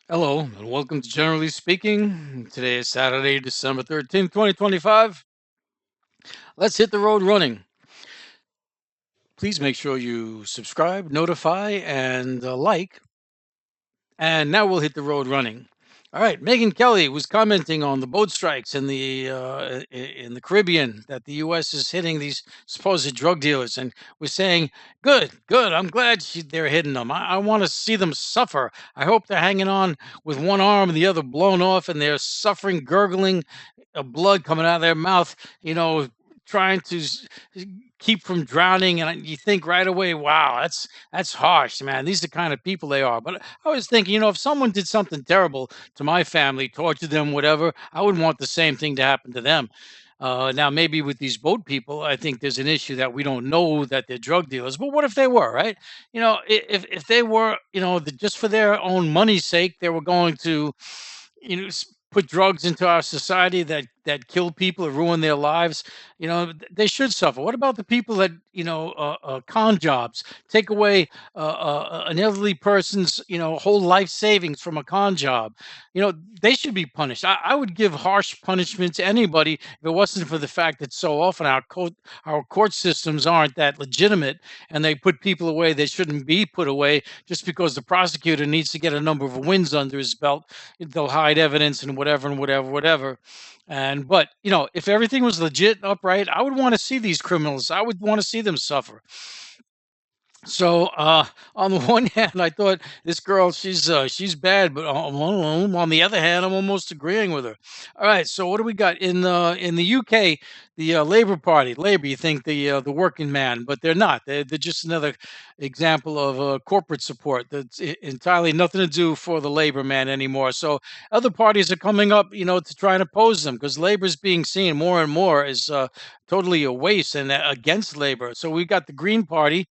Hello, and welcome to Generally Speaking. Today is Saturday, December 13th, 2025. Let's hit the road running. Please make sure you subscribe, notify, and like. And now we'll hit the road running. All right, Megan Kelly was commenting on the boat strikes in the Caribbean that the U.S. is hitting these supposed drug dealers, and was saying, "Good, good. I'm glad they're hitting them. I want to see them suffer. I hope they're hanging on with one arm and the other blown off, and they're suffering, gurgling, blood coming out of their mouth. Trying to keep from drowning." And you think right away, "Wow, that's harsh, man. These are the kind of people they are." But I was thinking, if someone did something terrible to my family, tortured them, whatever, I would want the same thing to happen to them. Now, maybe with these boat people, I think there's an issue that we don't know that they're drug dealers. But what if they were, right? If they were, just for their own money's sake, they were going to, put drugs into our society that kill people or ruin their lives. They should suffer. What about the people that con jobs, take away an elderly person's whole life savings from a con job? They should be punished. I would give harsh punishment to anybody if it wasn't for the fact that so often our court systems aren't that legitimate, and they put people away they shouldn't be put away just because the prosecutor needs to get a number of wins under his belt. They'll hide evidence and whatever and whatever, whatever. And but if everything was legit and upright, I would want to see these criminals. I would want to see them suffer. So on the one hand, I thought this girl, she's bad, but on the other hand, I'm almost agreeing with her. All right, so what do we got in the UK? The Labour Party, Labour. You think the working man, but they're not. They're just another example of corporate support. That's entirely nothing to do for the Labour man anymore. So other parties are coming up, to try and oppose them, because Labour is being seen more and more as totally a waste and against Labour. So we got the Green Party,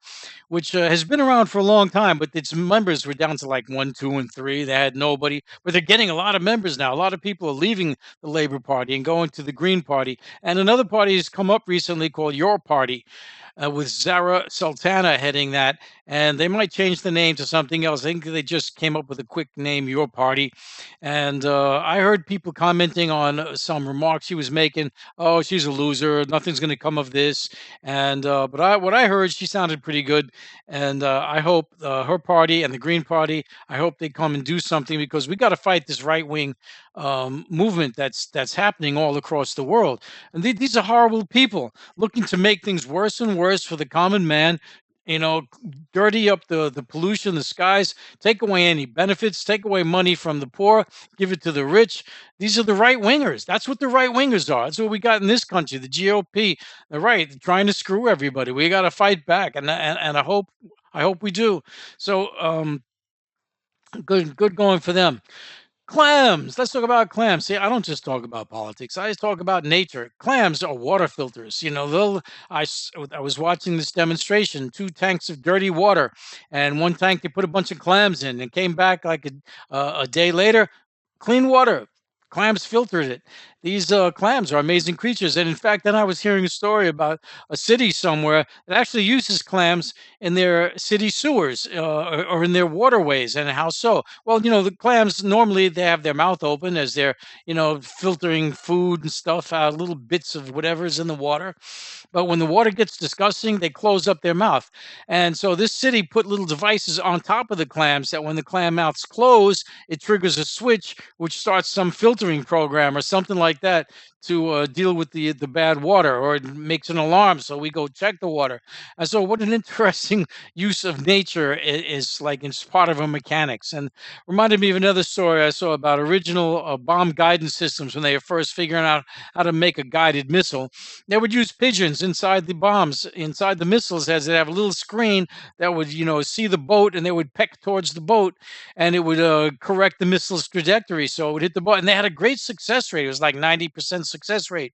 which has been around for a long time, but its members were down to like one, two, and three. They had nobody, but they're getting a lot of members now. A lot of people are leaving the Labour Party and going to the Green Party. And another party has come up recently called Your Party, with Zara Sultana heading that, and they might change the name to something else. I think they just came up with a quick name, Your Party. And I heard people commenting on some remarks she was making. Oh, she's a loser. Nothing's going to come of this. And what I heard, she sounded pretty good. And I hope her party and the Green Party, I hope they come and do something, because we got to fight this right wing movement that's happening all across the world. And these are horrible people looking to make things worse and worse for the common man. Dirty up the pollution, the skies, take away any benefits, take away money from the poor, give it to the rich. These are the right wingers. That's what the right wingers are. That's what we got in this country. The GOP, the right, trying to screw everybody. We got to fight back, and I hope we do. So good going for them. Clams. Let's talk about clams. See, I don't just talk about politics. I just talk about nature. Clams are water filters. I was watching this demonstration, two tanks of dirty water, and one tank they put a bunch of clams in, and came back like a day later, clean water. Clams filtered it. These clams are amazing creatures. And in fact, then I was hearing a story about a city somewhere that actually uses clams in their city sewers, or in their waterways. And how so? Well, the clams normally they have their mouth open as they're, filtering food and stuff out, little bits of whatever's in the water. But when the water gets disgusting, they close up their mouth. And so this city put little devices on top of the clams that when the clam mouths close, it triggers a switch which starts some filtering program or something like that to deal with the bad water, or it makes an alarm. So we go check the water. And so, what an interesting use of nature is, like it's part of our mechanics. And reminded me of another story I saw about original bomb guidance systems when they were first figuring out how to make a guided missile. They would use pigeons inside the bombs, inside the missiles, as they have a little screen that would, see the boat, and they would peck towards the boat, and it would correct the missile's trajectory. So it would hit the boat. And they had a great success rate. It was like 90% success rate.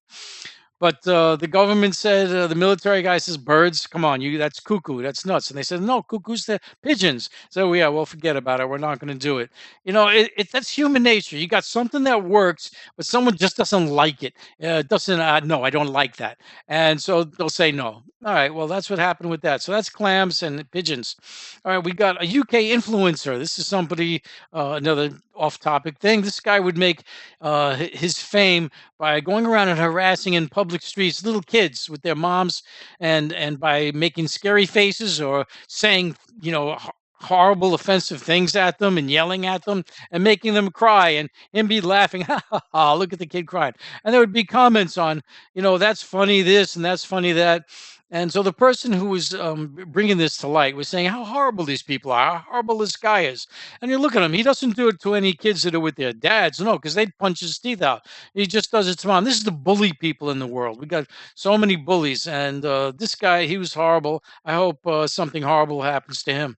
But the government said, the military guy says, birds, come on, that's cuckoo, that's nuts. And they said, no, cuckoo's the pigeons. So yeah, well, forget about it. We're not going to do it. That's human nature. You got something that works, but someone just doesn't like it. Doesn't, no, I don't like that. And so they'll say no. All right, well, that's what happened with that. So that's clams and pigeons. All right, we got a UK influencer. This is somebody, another off-topic thing. This guy would make his fame by going around and harassing in public streets little kids with their moms, and by making scary faces or saying, horrible, offensive things at them and yelling at them and making them cry, and him be laughing, ha ha ha! Look at the kid crying, and there would be comments on, that's funny this and that's funny that. And so the person who was bringing this to light was saying how horrible these people are, how horrible this guy is. And you look at him; he doesn't do it to any kids that are with their dads, no, because they'd punch his teeth out. He just does it to mom. This is the bully people in the world. We got so many bullies, and this guy, he was horrible. I hope something horrible happens to him.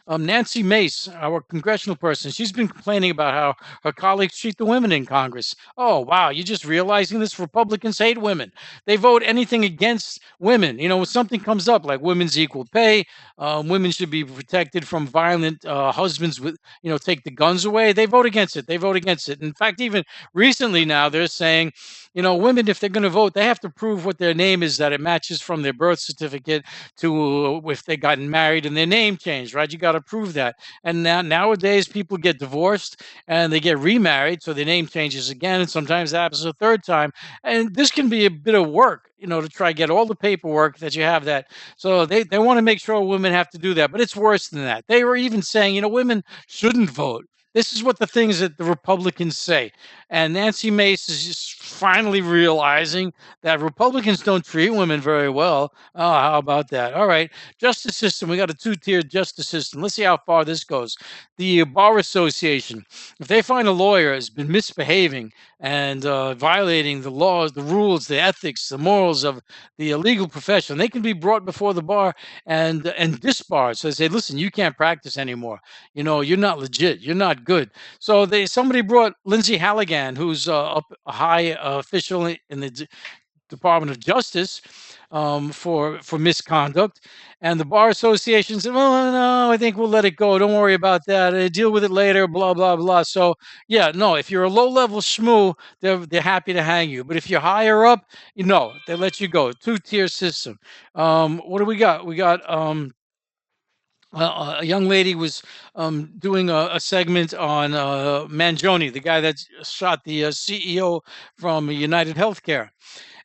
Nancy Mace, our congressional person, she's been complaining about how her colleagues treat the women in Congress. Oh, wow. You're just realizing this? Republicans hate women. They vote anything against women. When something comes up like women's equal pay, women should be protected from violent husbands with, take the guns away. They vote against it. They vote against it. In fact, even recently now, they're saying, women, if they're going to vote, they have to prove what their name is, that it matches from their birth certificate to if they gotten married and their name changed, right? You got to prove that. And nowadays, people get divorced and they get remarried, so their name changes again, and sometimes that happens a third time. And this can be a bit of work, to try to get all the paperwork that you have that. So they want to make sure women have to do that, but it's worse than that. They were even saying, women shouldn't vote. This is what the things that the Republicans say. And Nancy Mace is just finally realizing that Republicans don't treat women very well. Oh, how about that? All right. Justice system. We got a two-tiered justice system. Let's see how far this goes. The Bar Association, if they find a lawyer has been misbehaving and violating the laws, the rules, the ethics, the morals of the legal profession, they can be brought before the bar and disbarred. So they say, listen, you can't practice anymore. You're not legit. You're not good. So somebody brought Lindsay Halligan, who's a high official in the Department of Justice, for misconduct, and the bar association said, "Well, no, I think we'll let it go. Don't worry about that. Deal with it later." Blah blah blah. So yeah, no, if you're a low level schmoo, they're happy to hang you. But if you're higher up, they let you go. Two-tier system. What do we got? We got a young lady was doing a segment on Mangione, the guy that shot the CEO from United Healthcare,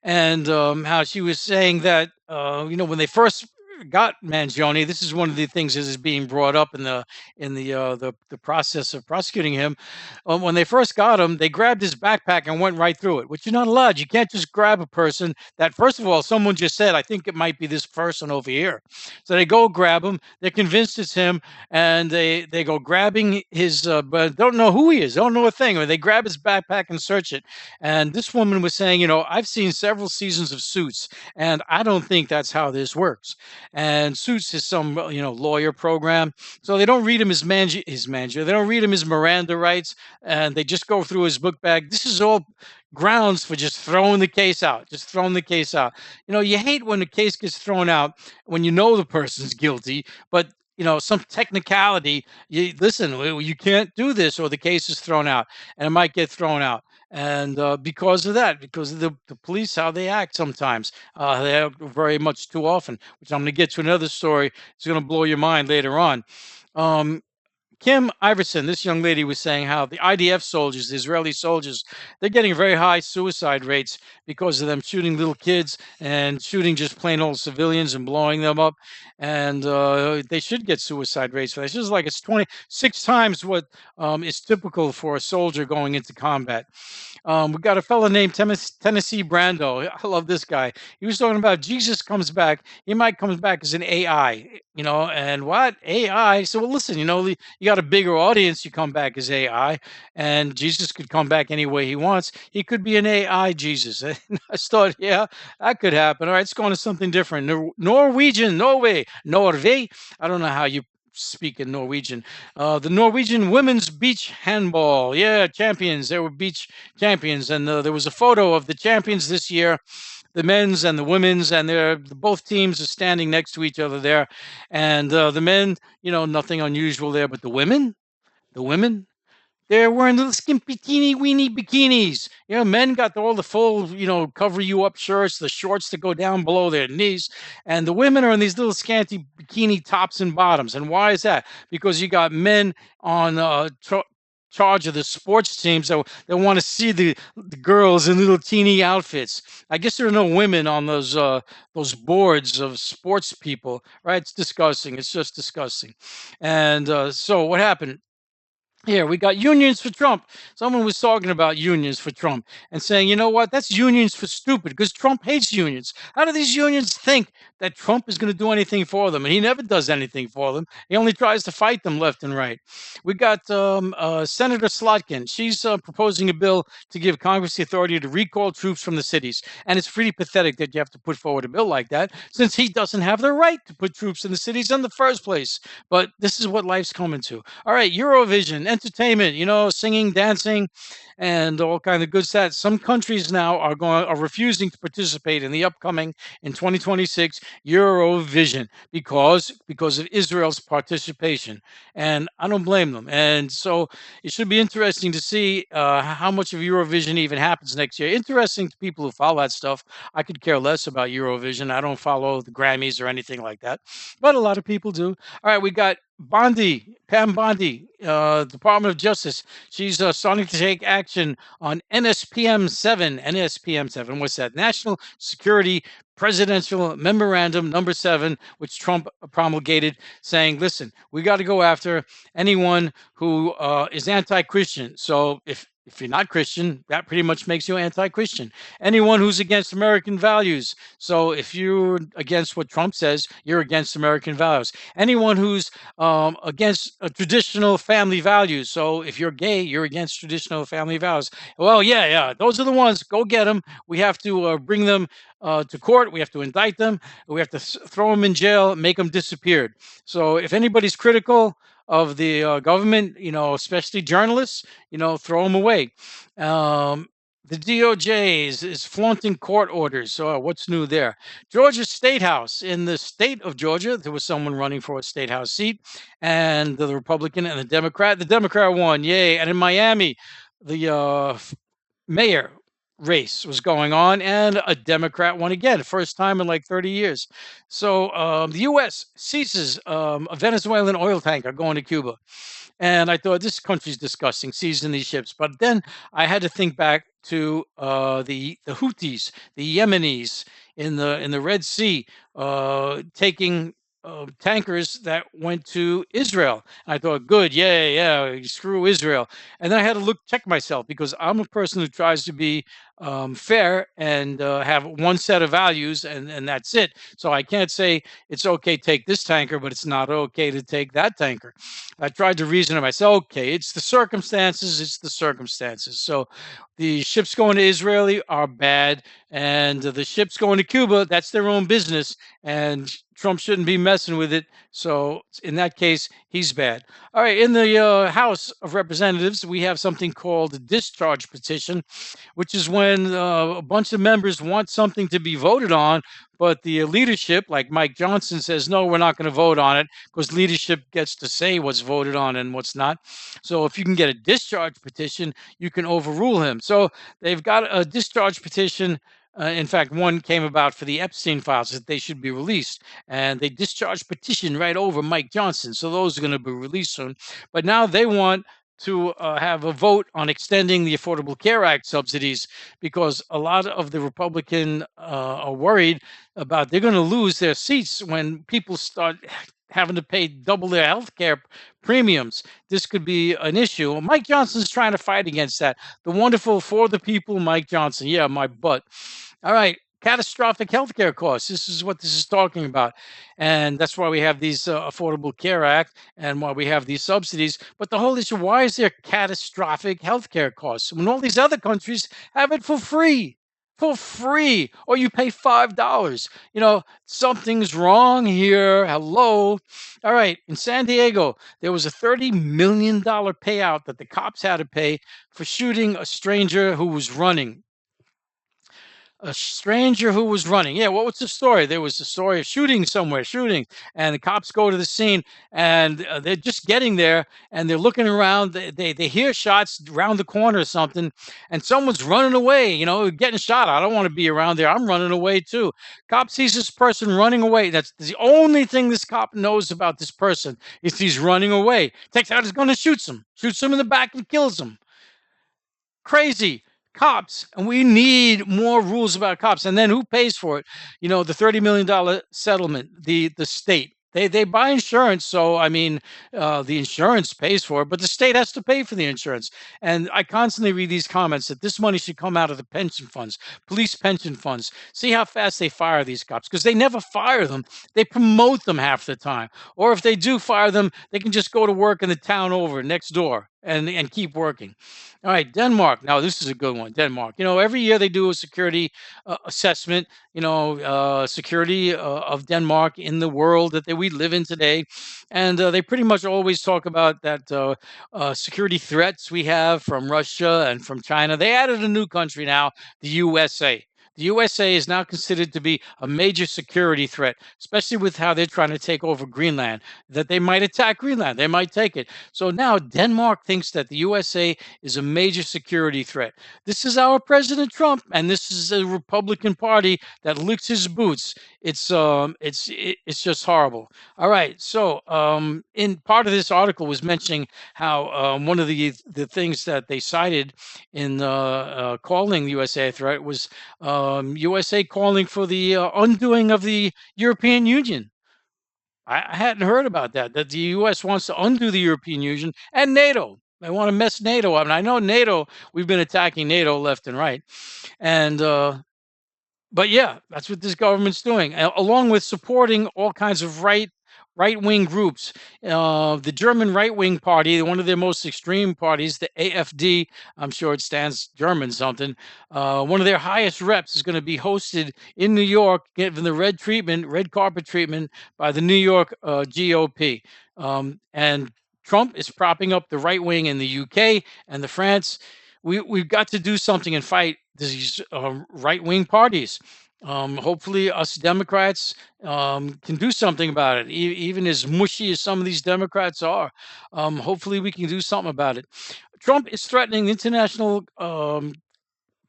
and how she was saying that when they first got Mangione, this is one of the things that is being brought up in the process of prosecuting him. When they first got him, they grabbed his backpack and went right through it, which you're not allowed. You can't just grab a person that, first of all, someone just said, I think it might be this person over here. So they go grab him. They're convinced it's him, and they go grabbing his, but don't know who he is, don't know a thing. Or they grab his backpack and search it. And this woman was saying, I've seen several seasons of Suits, and I don't think that's how this works. And Suits is some, lawyer program. So they don't read him his manager. They don't read him his Miranda rights, and they just go through his book bag. This is all grounds for just throwing the case out, just throwing the case out. You hate when the case gets thrown out when you know the person's guilty, but some technicality, you listen, you can't do this, or the case is thrown out, and it might get thrown out. And because of that, because of the police, how they act sometimes, they act very much too often, which I'm going to get to another story. It's going to blow your mind later on. Um, Kim Iverson, this young lady, was saying how the IDF soldiers, the Israeli soldiers, they're getting very high suicide rates because of them shooting little kids and shooting just plain old civilians and blowing them up. And they should get suicide rates for that. It's just like it's 26 times what is typical for a soldier going into combat. We got a fellow named Tennessee Brando. I love this guy. He was talking about Jesus comes back. He might come back as an AI, and what? AI? So, well, listen, you got a bigger audience, you come back as AI, and Jesus could come back any way he wants. He could be an AI Jesus. And I thought, yeah, that could happen. All right, let's go on to something different. Norwegian, Norway, Norway. I don't know how you speak in Norwegian. The Norwegian women's beach handball, yeah, champions. They were beach champions, and there was a photo of the champions this year, the men's and the women's, and both teams are standing next to each other there. And the men, nothing unusual there, but the women, They're wearing little skimpy, teeny weeny bikinis. Men got all the full, cover you up shirts, the shorts that go down below their knees, and the women are in these little scanty bikini tops and bottoms. And why is that? Because you got men on charge of the sports teams that they want to see the girls in little teeny outfits. I guess there are no women on those boards of sports people, right? It's disgusting. It's just disgusting. And so what happened? Here, we got unions for Trump. Someone was talking about unions for Trump and saying, you know what, that's unions for stupid because Trump hates unions. How do these unions think that Trump is going to do anything for them? And he never does anything for them. He only tries to fight them left and right. We got Senator Slotkin. She's proposing a bill to give Congress the authority to recall troops from the cities. And it's pretty pathetic that you have to put forward a bill like that since he doesn't have the right to put troops in the cities in the first place. But this is what life's coming to. All right, Eurovision, entertainment, singing, dancing, and all kind of good stuff. Some countries now are refusing to participate in the upcoming in 2026 Eurovision because of Israel's participation, and I don't blame them. And so it should be interesting to see how much of Eurovision even happens next year. Interesting to people who follow that stuff. I could care less about Eurovision. I don't follow the Grammys or anything like that, but a lot of people do. All right, we got Bondi, Pam Bondi, Department of Justice. She's starting to take action on NSPM 7. NSPM 7, what's that? National Security Presidential Memorandum number 7, which Trump promulgated, saying, listen, we got to go after anyone who is anti-Christian. So if you're not Christian, that pretty much makes you anti-Christian. Anyone who's against American values. So if you're against what Trump says, you're against American values. Anyone who's against traditional family values. So if you're gay, you're against traditional family values. Well, yeah, those are the ones. Go get them. We have to bring them to court. We have to indict them. We have to throw them in jail, make them disappear. So if anybody's critical of the government, especially journalists, throw them away. The DOJ is flaunting court orders. So what's new there? Georgia State House. In the state of Georgia, there was someone running for a state house seat, and the Republican and the Democrat. The Democrat won, yay! And in Miami, the mayor race was going on, and a Democrat won again, first time in like 30 years. So the U.S. seizes a Venezuelan oil tanker going to Cuba. And I thought, this country's disgusting, seizing these ships. But then I had to think back to the Houthis, the Yemenis in the Red Sea, taking tankers that went to Israel. And I thought, good, yeah, screw Israel. And then I had to check myself because I'm a person who tries to be fair and have one set of values, and that's it. So I can't say it's okay to take this tanker, but it's not okay to take that tanker. I tried to reason to myself, okay, it's the circumstances, So the ships going to Israel are bad, and the ships going to Cuba, that's their own business, and Trump shouldn't be messing with it. So in that case, he's bad. All right, in the House of Representatives, we have something called a discharge petition, which is when a bunch of members want something to be voted on, but the leadership, like Mike Johnson, says, no, we're not going to vote on it because leadership gets to say what's voted on and what's not. So if you can get a discharge petition, you can overrule him. So they've got a discharge petition. In fact, one came about for the Epstein files that they should be released, and they discharged petition right over Mike Johnson. So those are going to be released soon. But now they want to have a vote on extending the Affordable Care Act subsidies because a lot of the Republican are worried about they're going to lose their seats when people start having to pay double their health care premiums. This could be an issue. Mike Johnson's trying to fight against that. The wonderful for the people, Mike Johnson. Yeah, my butt. All right. Catastrophic healthcare costs. This is what this is talking about. And that's why we have these Affordable Care Act and why we have these subsidies. But the whole issue, why is there catastrophic healthcare costs when all these other countries have it for free? For free, or you pay $5. Something's wrong here. Hello. All right. In San Diego, there was a $30 million payout that the cops had to pay for shooting a stranger who was running. a stranger who was running. Yeah, what was the story? There was a story of shooting somewhere, shooting, and the cops go to the scene, and they're just getting there, and they're looking around. They hear shots around the corner or something, and someone's running away. Getting shot. I don't want to be around there. I'm running away too. Cop sees this person running away. That's the only thing this cop knows about this person is he's running away. Takes out his gun and shoots him in the back and kills him. Crazy cops, and we need more rules about cops. And then who pays for it? The $30 million settlement, the state. They buy insurance, so I mean, the insurance pays for it, but the state has to pay for the insurance. And I constantly read these comments that this money should come out of the pension funds, police pension funds. See how fast they fire these cops, because they never fire them. They promote them half the time, or if they do fire them, they can just go to work in the town over next door and keep working. All right, Denmark. Now, this is a good one. Denmark. Every year they do a security assessment, security of Denmark in the world that we live in today. And they pretty much always talk about that security threats we have from Russia and from China. They added a new country now, the USA. The USA is now considered to be a major security threat, especially with how they're trying to take over Greenland, that they might attack Greenland. They might take it. So now Denmark thinks that the USA is a major security threat. This is our President Trump, and this is a Republican Party that licks his boots. It's just horrible. All right, so in part of this article was mentioning how one of the things that they cited in calling the USA a threat was USA calling for the undoing of the European Union. I hadn't heard about that. That the U.S. wants to undo the European Union and NATO. They want to mess NATO up. And I know NATO. We've been attacking NATO left and right, and but yeah, that's what this government's doing, along with supporting all kinds of right wing groups. The German right wing party, one of their most extreme parties, the AfD, I'm sure it stands German something. One of their highest reps is going to be hosted in New York, given the red carpet treatment by the New York GOP. And Trump is propping up the right wing in the UK and the France. We've got to do something and fight these right wing parties. Hopefully, us Democrats can do something about it. Even as mushy as some of these Democrats are, hopefully we can do something about it. Trump is threatening the International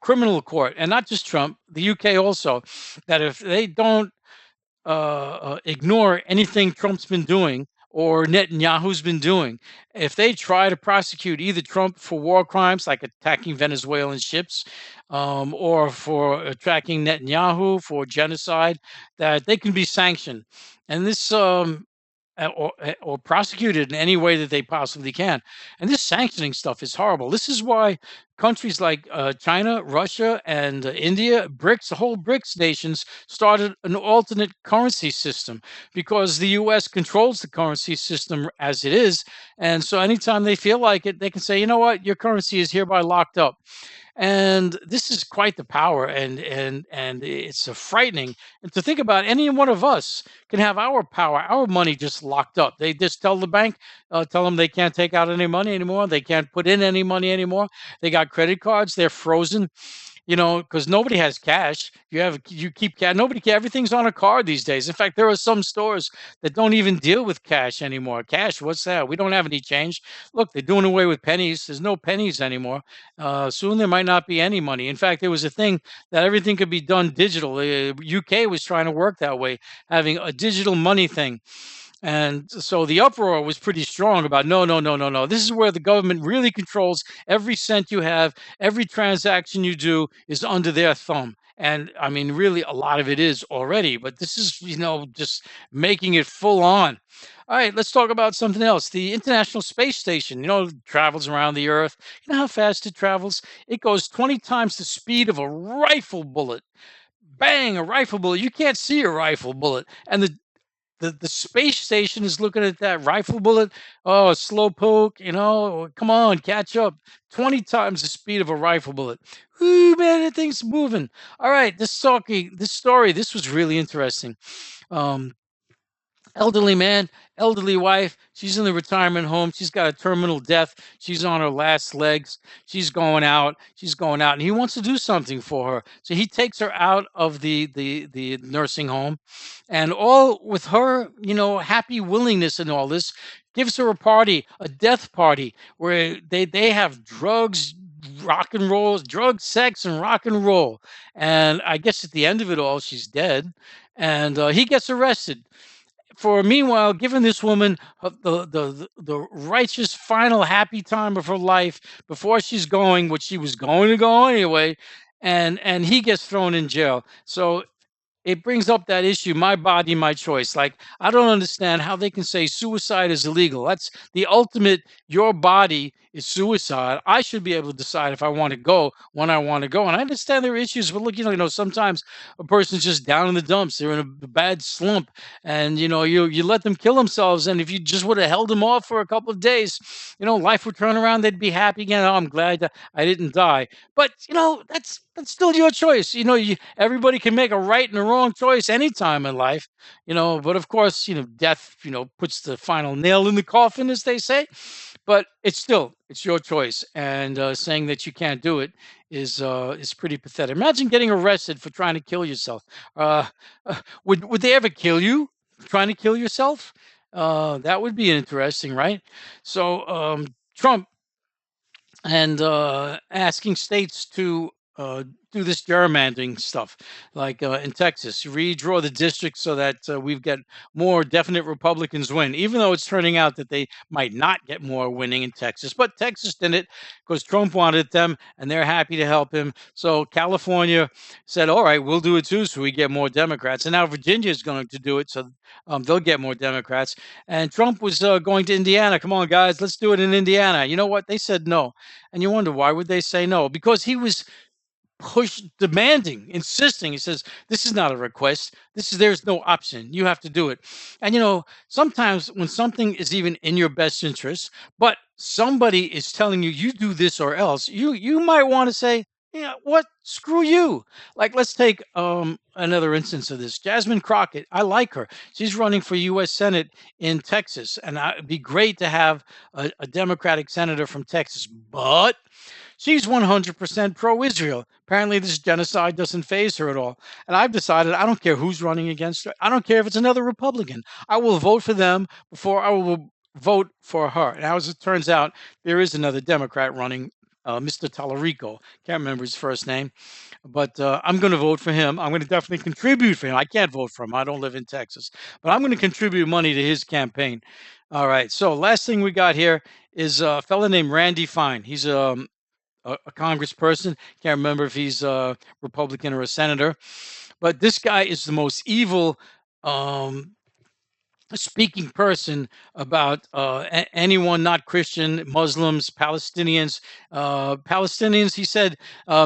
Criminal Court, and not just Trump, the UK also, that if they don't ignore anything Trump's been doing or Netanyahu's been doing. If they try to prosecute either Trump for war crimes like attacking Venezuelan ships or for attacking Netanyahu for genocide, that they can be sanctioned. And this or prosecuted in any way that they possibly can. And this sanctioning stuff is horrible. This is why countries like China, Russia, and India, BRICS, the whole BRICS nations started an alternate currency system because the U.S. controls the currency system as it is. And so anytime they feel like it, they can say, you know what, your currency is hereby locked up. And this is quite the power, and it's a frightening. And to think about, any one of us can have our power, our money just locked up. They just tell the bank, tell them they can't take out any money anymore. They can't put in any money anymore. They got credit cards, they're frozen. Because nobody has cash. You keep cash. Nobody cares. Everything's on a card these days. In fact, there are some stores that don't even deal with cash anymore. Cash, what's that? We don't have any change. Look, they're doing away with pennies. There's no pennies anymore. Soon there might not be any money. In fact, there was a thing that everything could be done digital. The UK was trying to work that way, having a digital money thing. And so the uproar was pretty strong about no, no, no, no, no. This is where the government really controls every cent you have. Every transaction you do is under their thumb. And I mean, really, a lot of it is already, but this is, just making it full on. All right, let's talk about something else. The International Space Station, travels around the Earth. You know how fast it travels? It goes 20 times the speed of a rifle bullet. Bang, a rifle bullet. You can't see a rifle bullet. And the space station is looking at that rifle bullet. Oh, slow poke, come on, catch up. 20 times the speed of a rifle bullet. Ooh, man, that thing's moving. All right, this story, this was really interesting. Um, Elderly man, elderly wife. She's in the retirement home. She's got a terminal death. She's on her last legs. She's going out. She's going out, and he wants to do something for her. So he takes her out of the nursing home, and all with her, happy willingness and all this, gives her a party, a death party, where they have drugs, rock and roll, drugs, sex, and rock and roll. And I guess at the end of it all, she's dead, and he gets arrested for meanwhile giving this woman the righteous final happy time of her life before she's going, which she was going to go anyway, and he gets thrown in jail. So it brings up that issue, my body, my choice. Like, I don't understand how they can say suicide is illegal. That's the ultimate. Your body is suicide. I should be able to decide if I want to go when I want to go. And I understand there are issues, but look, sometimes a person's just down in the dumps. They're in a bad slump, and you let them kill themselves. And if you just would have held them off for a couple of days, life would turn around. They'd be happy again. Oh, I'm glad that I didn't die. But that's still your choice. Everybody can make a right and a wrong choice anytime in life. But of course, death, puts the final nail in the coffin, as they say. But it's your choice, and saying that you can't do it is pretty pathetic. Imagine getting arrested for trying to kill yourself. Uh, would they ever kill you trying to kill yourself? That would be interesting, right? So Trump and asking states to do this gerrymandering stuff, like in Texas, redraw the districts so that we've got more definite Republicans win, even though it's turning out that they might not get more winning in Texas. But Texas did it because Trump wanted them, and they're happy to help him. So California said, all right, we'll do it too, so we get more Democrats. And now Virginia is going to do it, so they'll get more Democrats. And Trump was going to Indiana. Come on, guys, let's do it in Indiana. You know what? They said no. And you wonder, why would they say no? Because he was demanding, insisting. He says, this is not a request. There's no option. You have to do it. And sometimes when something is even in your best interest, but somebody is telling you, you do this or else, you might want to say, yeah, what? Screw you. Like, let's take another instance of this. Jasmine Crockett, I like her. She's running for U.S. Senate in Texas, and it'd be great to have a Democratic senator from Texas. But she's 100% pro Israel. Apparently, this genocide doesn't faze her at all. And I've decided I don't care who's running against her. I don't care if it's another Republican. I will vote for them before I will vote for her. Now, as it turns out, there is another Democrat running, Mr. Tallarico. Can't remember his first name, but I'm going to vote for him. I'm going to definitely contribute for him. I can't vote for him. I don't live in Texas, but I'm going to contribute money to his campaign. All right. So, last thing we got here is a fella named Randy Fine. He's a congressperson. Can't remember if he's a Republican or a senator, but this guy is the most evil um, speaking person about anyone not Christian, Muslims, Palestinians. Palestinians, he said,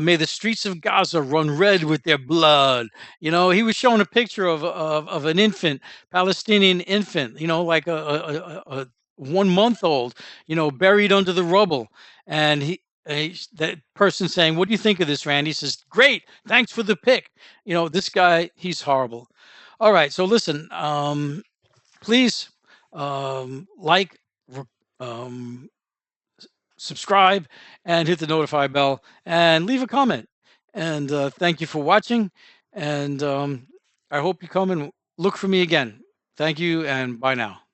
may the streets of Gaza run red with their blood. He was showing a picture of an infant, Palestinian infant, like a 1 month old, buried under the rubble. And that person saying, what do you think of this, Randy? He says, great, thanks for the pic. This guy, he's horrible. All right, so listen, please like, um, subscribe, and hit the notify bell, and leave a comment. And thank you for watching. And I hope you come and look for me again. Thank you, and bye now.